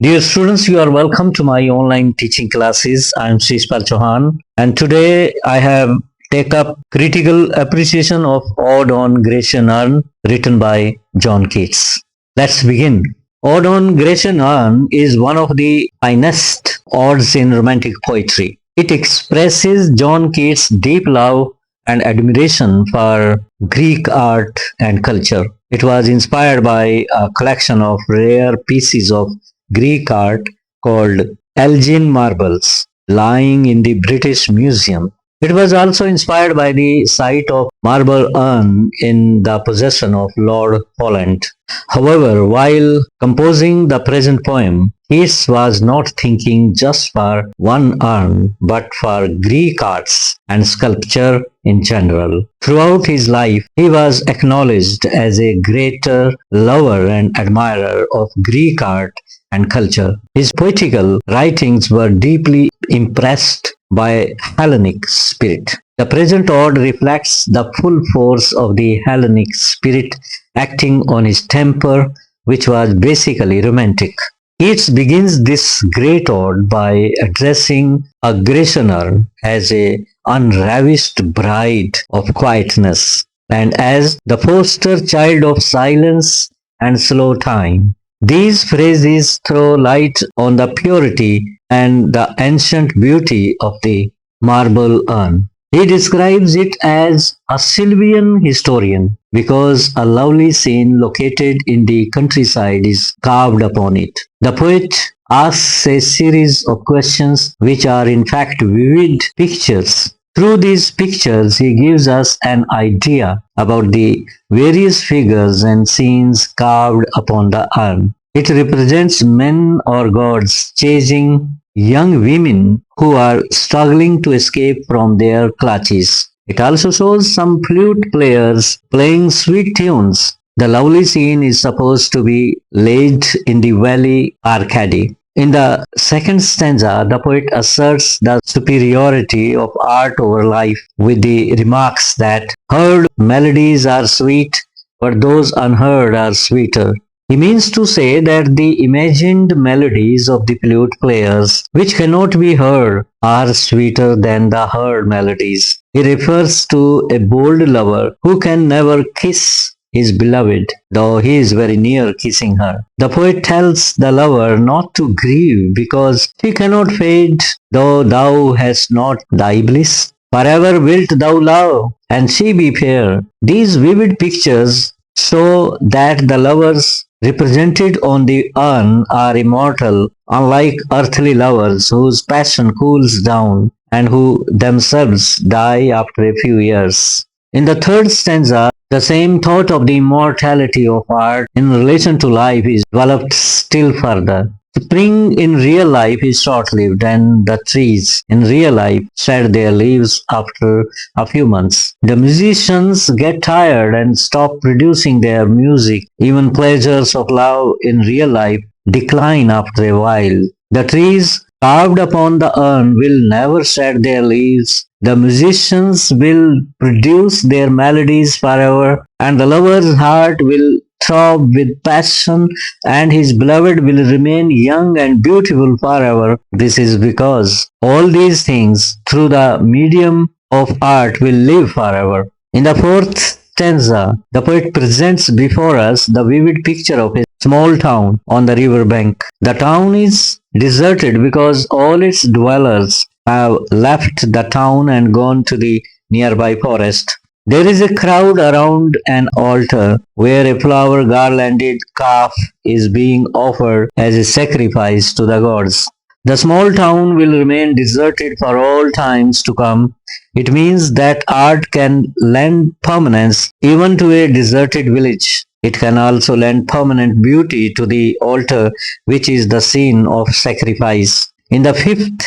Dear students, you are welcome to my online teaching classes. I am Shishpal Chauhan, and today I have take up Critical Appreciation of Ode on Grecian Urn written by John Keats. Let's begin. Ode on Grecian Urn is one of the finest odes in romantic poetry. It expresses John Keats' deep love and admiration for Greek art and culture. It was inspired by a collection of rare pieces of Greek art called Elgin marbles lying in the British Museum. It was also inspired by the sight of marble urn in the possession of Lord Holland. However, while composing the present poem, Keats was not thinking just for one urn, but for Greek arts and sculpture in general. Throughout his life, he was acknowledged as a greater lover and admirer of Greek art and culture. His poetical writings were deeply impressed by Hellenic spirit. The present ode reflects the full force of the Hellenic spirit acting on his temper, which was basically romantic. Keats begins this great ode by addressing a Grecianer as a unravished bride of quietness and as the foster child of silence and slow time. These phrases throw light on the purity and the ancient beauty of the marble urn. He describes it as a Sylvian historian because a lovely scene located in the countryside is carved upon it. The poet asks a series of questions which are in fact vivid pictures. Through these pictures, he gives us an idea about the various figures and scenes carved upon the urn. It represents men or gods chasing young women who are struggling to escape from their clutches. It also shows some flute players playing sweet tunes. The lovely scene is supposed to be laid in the valley Arcady. In the second stanza, the poet asserts the superiority of art over life with the remarks that heard melodies are sweet, but those unheard are sweeter. He means to say that the imagined melodies of the flute players, which cannot be heard, are sweeter than the heard melodies. He refers to a bold lover who can never kiss his beloved, though he is very near kissing her. The poet tells the lover not to grieve because she cannot fade, though thou hast not thy bliss. Forever wilt thou love, and she be fair. These vivid pictures show that the lovers represented on the urn are immortal, unlike earthly lovers whose passion cools down and who themselves die after a few years. In the third stanza, the same thought of the immortality of art in relation to life is developed still further. Spring in real life is short-lived and the trees in real life shed their leaves after a few months. The musicians get tired and stop producing their music. Even pleasures of love in real life decline after a while. The trees carved upon the urn will never shed their leaves. The musicians will produce their melodies forever, and the lover's heart will throb with passion, and his beloved will remain young and beautiful forever. This is because all these things, through the medium of art, will live forever. In the fourth stanza, the poet presents before us the vivid picture of a small town on the river bank. The town is deserted because all its dwellers have left the town and gone to the nearby forest. There is a crowd around an altar where a flower garlanded calf is being offered as a sacrifice to the gods. The small town will remain deserted for all times to come. It means that art can lend permanence even to a deserted village. It can also lend permanent beauty to the altar, which is the scene of sacrifice. In the fifth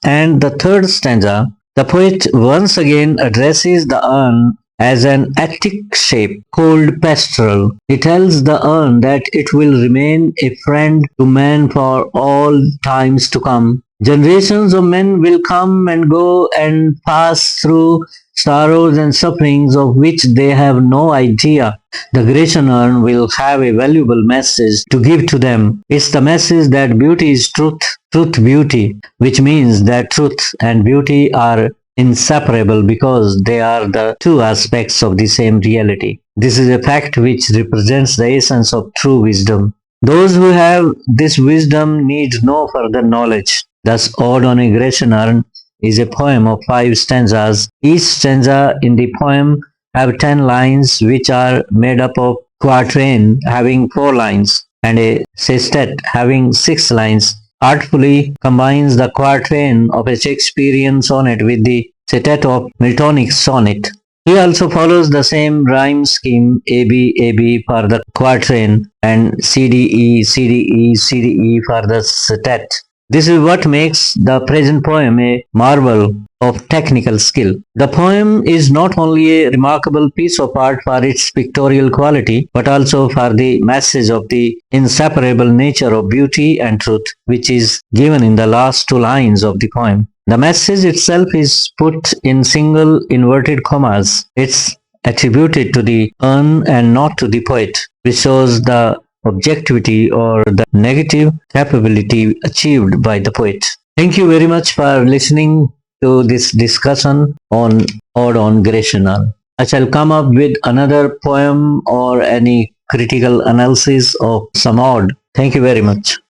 and the third stanza, the poet once again addresses the urn as an Attic shape called pastoral. He tells the urn that it will remain a friend to man for all times to come. Generations of men will come and go and pass through sorrows and sufferings of which they have no idea. The Grecian urn will have a valuable message to give to them. It's the message that beauty is truth, truth beauty, which means that truth and beauty are inseparable because they are the two aspects of the same reality. This is a fact which represents the essence of true wisdom. Those who have this wisdom need no further knowledge. Thus, Ode on a Grecian Urn is a poem of 5 stanzas. Each stanza in the poem have 10 lines which are made up of quatrain having 4 lines and a sestet having 6 lines. Artfully combines the quatrain of a Shakespearean sonnet with the sestet of Miltonic sonnet. He also follows the same rhyme scheme AB AB for the quatrain and CDE CDE CDE for the sestet. This is what makes the present poem a marvel of technical skill. The poem is not only a remarkable piece of art for its pictorial quality, but also for the message of the inseparable nature of beauty and truth, which is given in the last 2 lines of the poem. The message itself is put in single inverted commas. It's attributed to the urn and not to the poet, which shows the objectivity or the negative capability achieved by the poet. Thank you very much for listening to this discussion on Ode on Grecian Urn. I shall come up with another poem or any critical analysis of some ode. Thank you very much.